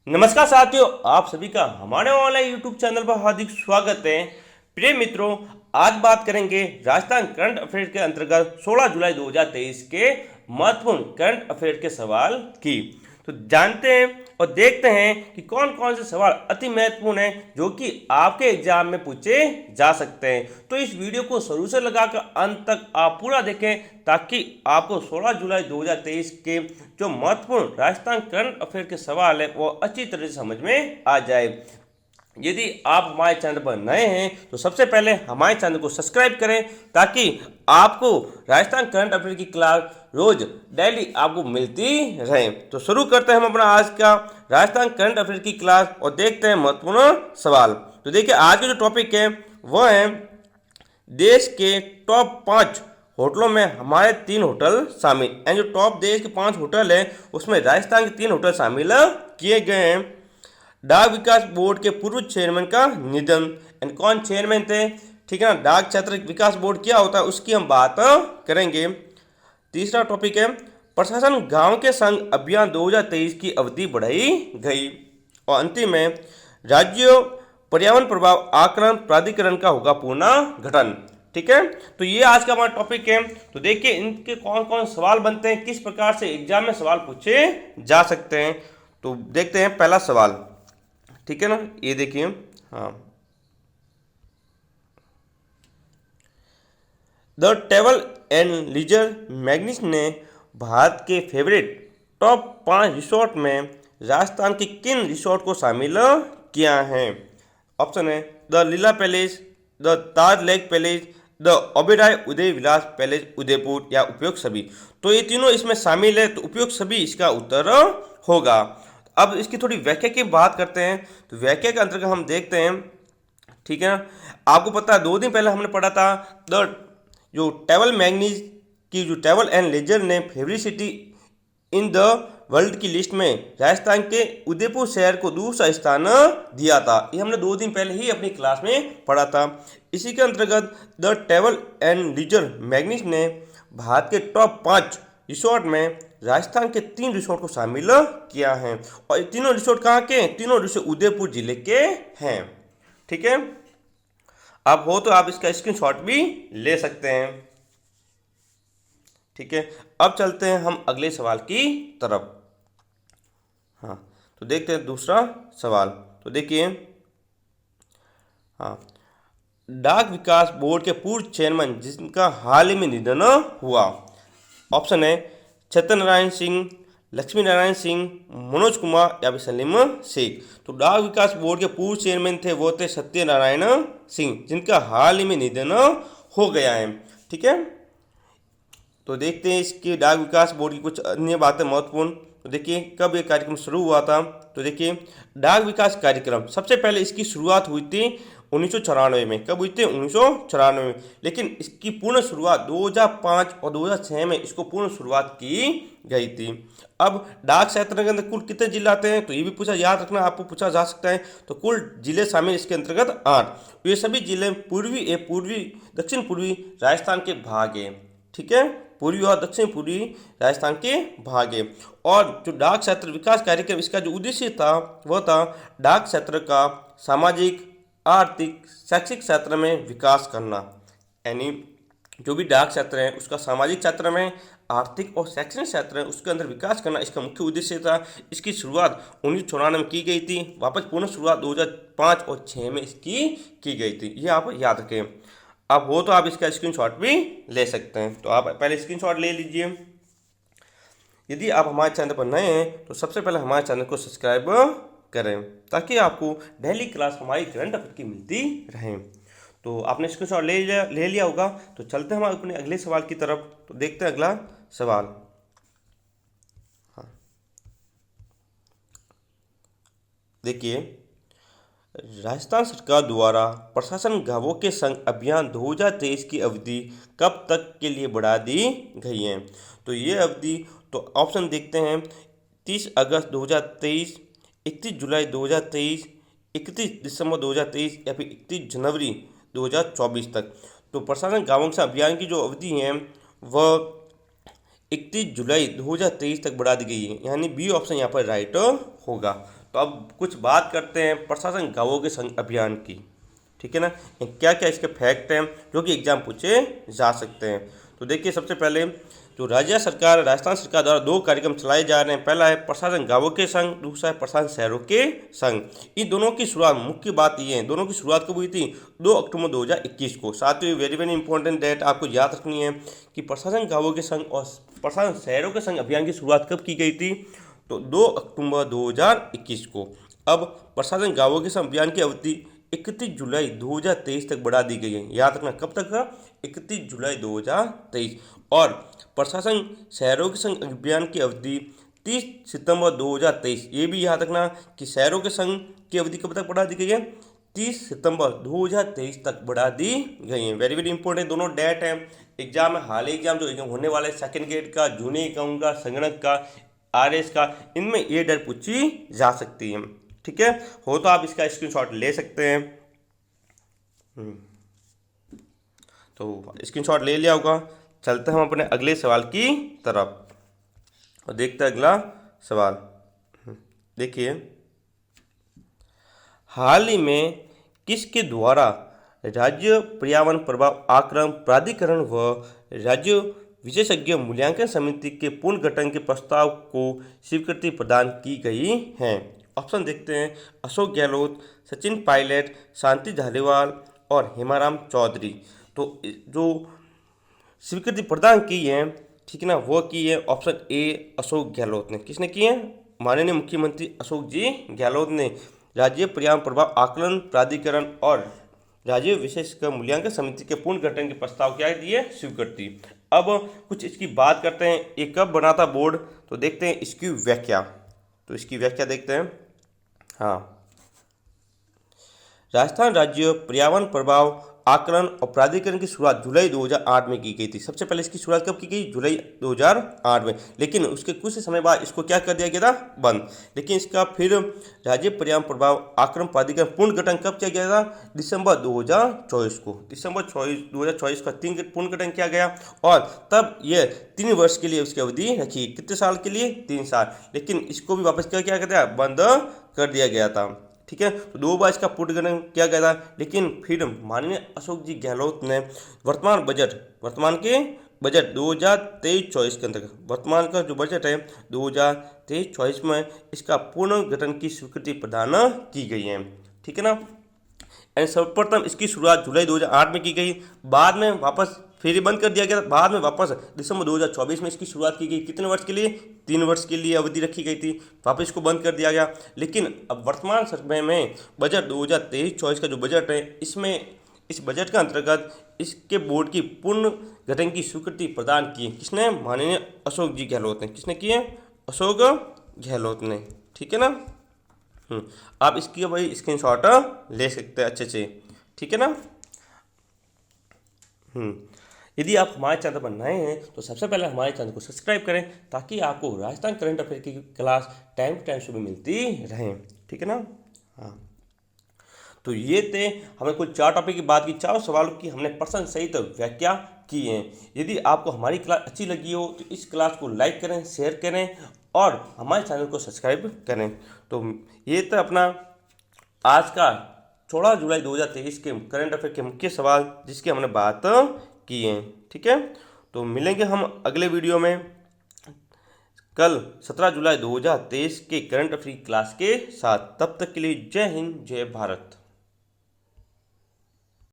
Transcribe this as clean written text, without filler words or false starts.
नमस्कार साथियों, आप सभी का हमारे ऑनलाइन यूट्यूब चैनल पर हार्दिक स्वागत है। प्रिय मित्रों, आज बात करेंगे राजस्थान करंट अफेयर के अंतर्गत 16 जुलाई 2023 के महत्वपूर्ण करंट अफेयर के सवाल की। तो जानते हैं और देखते हैं कि कौन कौन से सवाल अति महत्वपूर्ण हैं जो कि आपके एग्जाम में पूछे जा सकते हैं। तो इस वीडियो को शुरू से लगाकर अंत तक आप पूरा देखें ताकि आपको 16 जुलाई 2023 के जो महत्वपूर्ण राजस्थान करंट अफेयर के सवाल है वो अच्छी तरह से समझ में आ जाए। यदि आप हमारे चैनल पर नए हैं तो सबसे पहले हमारे चैनल को सब्सक्राइब करें ताकि आपको राजस्थान करंट अफेयर की क्लास रोज डेली आपको मिलती रहे। तो शुरू करते हैं हम अपना आज का राजस्थान करंट अफेयर की क्लास और देखते हैं महत्वपूर्ण सवाल। तो देखिए, आज का जो टॉपिक है वह है देश के टॉप 5 होटलों में हमारे 3 होटल शामिल हैं। जो टॉप देश के 5 होटल हैं उसमें राजस्थान के 3 होटल शामिल किए गए हैं। डाक विकास बोर्ड के पूर्व चेयरमैन का निधन। एंड कौन चेयरमैन थे, ठीक है ना। डाक क्षेत्र विकास बोर्ड क्या होता है उसकी हम बात करेंगे। तीसरा टॉपिक है प्रशासन गांव के संग अभियान 2023 की अवधि बढ़ाई गई। और अंतिम है राज्य पर्यावरण प्रभाव आकलन प्राधिकरण का होगा पुनर्गठन। ठीक है, तो ये आज का हमारा टॉपिक है। तो देखिए इनके कौन कौन सवाल बनते हैं, किस प्रकार से एग्जाम में सवाल पूछे जा सकते हैं। तो देखते हैं पहला सवाल, ठीक है ना। ये देखिए, हाँ, the travel and leisure magazine ने भारत के फेवरेट टॉप 5 रिसोर्ट में राजस्थान के किन रिसोर्ट को शामिल किया है। ऑप्शन है the Leela palace, the Taj lake palace, the Oberoi Uday Vilas palace Udaipur या उपयुक्त सभी। तो ये तीनों इसमें शामिल है, तो उपयुक्त सभी इसका उत्तर होगा। अब इसकी थोड़ी व्याख्या की बात करते हैं। तो व्याख्या के अंतर्गत हम देखते हैं, ठीक है ना। आपको पता है 2 दिन पहले हमने पढ़ा था द जो ट्रैवल मैगजीन की जो ट्रैवल एंड लेजर ने favourite city in the world की लिस्ट में राजस्थान के उदयपुर शहर को दूसरा स्थान दिया था। ये हमने 2 दिन पहले ही अपनी क्लास में पढ़ा था। इसी के अंतर्गत the travel and leisure magazine ने भारत के टॉप 5 रिसोर्ट में राजस्थान के 3 रिसोर्ट को शामिल किया है। और ये तीनों रिसोर्ट कहाँ के हैं? तीनों रिसोर्ट उदयपुर जिले के हैं। ठीक है, आप हो तो आप इसका स्क्रीनशॉट भी ले सकते हैं। ठीक है, अब चलते हैं हम अगले सवाल की तरफ। हाँ, तो देखते हैं दूसरा सवाल। तो देखिए, हाँ, डाक विकास बोर्ड के पूर्व चेयरमैन जिनका हाल ही में निधन हुआ। ऑप्शन है सत्यनारायण सिंह, लक्ष्मी नारायण सिंह, मनोज कुमार या फिर सलीम शेख। तो डाक विकास बोर्ड के पूर्व चेयरमैन थे वो थे सत्यनारायण सिंह जिनका हाल ही में निधन हो गया है। ठीक है, तो देखते हैं इसके डाक विकास बोर्ड की कुछ अन्य बातें महत्वपूर्ण। तो देखिए कब ये कार्यक्रम शुरू हुआ था। तो देखिए डाक विकास कार्यक्रम सबसे पहले इसकी शुरुआत हुई थी 1994 में। कब हुई थी? 1994 में। लेकिन इसकी पूर्ण शुरुआत 2005 और 2006 में इसको पूर्ण शुरुआत की गई थी। अब डाक क्षेत्र के अंदर कुल कितने जिले आते हैं तो ये भी पूछा, याद रखना, आपको पूछा जा सकता है। तो कुल जिले शामिल इसके अंतर्गत 8। ये सभी जिले पूर्वी दक्षिण पूर्वी राजस्थान के भाग हैं। ठीक है, पूर्वी और दक्षिण पूर्वी राजस्थान के भाग है। और जो डाक क्षेत्र विकास कार्यक्रम इसका जो उद्देश्य था वह था डाक क्षेत्र का सामाजिक, आर्थिक, शैक्षिक क्षेत्र में विकास करना। यानी जो भी डाक क्षेत्र है उसका सामाजिक क्षेत्र में, आर्थिक और शैक्षणिक क्षेत्र है उसके अंदर विकास करना इसका मुख्य उद्देश्य था। इसकी शुरुआत 1994 में की गई थी। वापस पूर्ण शुरुआत 2005 और 6 में इसकी की गई थी। ये आप याद रखें। आप हो तो आप इसका स्क्रीनशॉट भी ले सकते हैं। तो आप पहले स्क्रीनशॉट ले लीजिए। यदि आप हमारे चैनल पर नए हैं तो सबसे पहले हमारे चैनल को सब्सक्राइब करें ताकि आपको डेली क्लास हमारी करंट अफेयर की मिलती रहे। तो आपने स्क्रीनशॉट ले लिया होगा। तो चलते हैं हम अपने अगले सवाल की तरफ। तो देखते हैं अगला सवाल। हाँ, देखिए, राजस्थान सरकार द्वारा प्रशासन गांवों के संग अभियान 2023 की अवधि कब तक के लिए बढ़ा दी गई है। तो ये अवधि, तो ऑप्शन देखते हैं 30 अगस्त 2023, 31 जुलाई 2023, 31 दिसंबर 2023 या फिर 31 जनवरी 2024 तक। तो प्रशासन गांवों से अभियान की जो अवधि है वह 31 जुलाई 2023 तक बढ़ा दी गई है। यानी बी ऑप्शन यहाँ पर राइट होगा। तो अब कुछ बात करते हैं प्रशासन गांवों के संग अभियान की। ठीक है ना, क्या क्या इसके फैक्ट हैं जो कि एग्जाम पूछे जा सकते हैं। तो देखिए, सबसे पहले जो राज्य सरकार राजस्थान सरकार द्वारा 2 कार्यक्रम चलाए जा रहे हैं। पहला है प्रशासन गांवों के संग, दूसरा है प्रशासन शहरों के संग। इन दोनों की शुरुआत, मुख्य बात ये है, दोनों की शुरुआत कब हुई थी? 2 अक्टूबर 2021 को। साथ ही वेरी वेरी इंपॉर्टेंट डेट आपको याद रखनी है कि प्रशासन गांवों के संग और प्रशासन शहरों के संग अभियान की शुरुआत कब की गई थी? तो 2 अक्टूबर 2021 को। अब प्रशासन गांवों के संग अभियान की अवधि 31 जुलाई 2023 तक बढ़ा दी गई है। याद रखना, कब तक का? 31 जुलाई 2023। और प्रशासन शहरों के संग अभियान की अवधि 30 सितंबर 2023। ये भी याद रखना कि शहरों के संग की अवधि कब तक बढ़ा दी गई है? 30 सितंबर 2023 तक बढ़ा दी गई है। वेरी वेरी इंपॉर्टेंट दोनों डेट हैं। एग्जाम में, हाल एग्जाम जो होने वाले सेकंड ग्रेड का, जूनियर अकाउंट का, संगणक का, आरएस का, इनमें ये डेट पूछी जा सकती है। ठीक है, हो तो आप इसका स्क्रीनशॉट ले सकते हैं। तो स्क्रीनशॉट ले लिया होगा। चलते हैं हम अपने अगले सवाल की तरफ और देखते हैं अगला सवाल। देखिए, हाल ही में किसके द्वारा राज्य पर्यावरण प्रभाव आकलन प्राधिकरण व राज्य विशेषज्ञ मूल्यांकन समिति के पुनर्गठन के प्रस्ताव को स्वीकृति प्रदान की गई है? ऑप्शन देखते हैं। अशोक गहलोत, सचिन पायलट, शांति धालीवाल और हेमाराम चौधरी। तो जो स्वीकृति प्रदान की है, ठीक है ना, वो की है ऑप्शन ए अशोक गहलोत ने। किसने की है? माननीय मुख्यमंत्री अशोक जी गहलोत ने राज्य पर्यावरण प्रभाव आकलन प्राधिकरण और राज्य विशेषज्ञ मूल्यांकन समिति के पुनर्गठन के प्रस्ताव क्या दिए? स्वीकृति। अब कुछ इसकी बात करते हैं, ये कब बना था बोर्ड? तो देखते हैं इसकी व्याख्या। तो इसकी व्याख्या देखते हैं। हाँ, राजस्थान राज्य पर्यावरण प्रभाव आकलन और प्राधिकरण की शुरुआत जुलाई 2008 में की गई थी। सबसे पहले इसकी शुरुआत कब की गई? जुलाई 2008 में। लेकिन उसके कुछ समय बाद इसको क्या कर दिया गया था? बंद। लेकिन इसका फिर राज्य पर्यावरण प्रभाव आकलन प्राधिकरण पुनर्गठन कब किया गया था? दिसंबर 2024 को। दिसंबर 2024 का पुनर्गठन किया गया और तब यह 3 वर्ष के लिए उसकी अवधि रखी। कितने साल के लिए? 3 साल। लेकिन इसको भी वापस क्या किया गया? बंद कर दिया गया था। ठीक है, तो 2 बार इसका पुनर्गठन किया गया था। लेकिन फिर माननीय अशोक जी गहलोत ने वर्तमान के बजट 2023-24 के अंतर्गत, वर्तमान का जो बजट है 2023-24 में इसका पुनर्गठन की स्वीकृति प्रदान की गई है। ठीक है ना, एंड सर्वप्रथम इसकी शुरुआत जुलाई 2008 में की गई। बाद में वापस फिर बंद कर दिया गया। बाद में वापस दिसंबर 2024 में इसकी शुरुआत की गई। कितने वर्ष के लिए? 3 वर्ष के लिए अवधि रखी गई थी। वापस इसको बंद कर दिया गया। लेकिन अब वर्तमान समय में बजट 2023-24 का जो बजट है, इसमें इस बजट के अंतर्गत इसके बोर्ड की पुनर्गठन की स्वीकृति प्रदान की। किसने? माननीय अशोक जी गहलोत ने। किसने की है? अशोक गहलोत ने। ठीक है ना, आप इसकी भाई स्क्रीनशॉट ले सकते हैं अच्छे से। ठीक है ना। यदि आप हमारे चैनल पर नए हैं तो सबसे पहले हमारे चैनल को सब्सक्राइब करें ताकि आपको राजस्थान करंट अफेयर की क्लास टाइम टू टाइम सुबह मिलती रहे। ठीक है ना। हाँ, तो ये थे, हमने कुल 4 टॉपिक की बात की, 4 सवालों की हमने प्रश्न सहित व्याख्या की है। यदि आपको हमारी क्लास अच्छी लगी हो तो इस क्लास को लाइक करें, शेयर करें और हमारे चैनल को सब्सक्राइब करें। तो ये तो अपना आज का 16 जुलाई 2023 के करंट अफेयर के मुख्य सवाल जिसकी हमने बात की है। ठीक है, तो मिलेंगे हम अगले वीडियो में कल 17 जुलाई 2023 के करंट अफेयर क्लास के साथ। तब तक के लिए जय हिंद, जय भारत।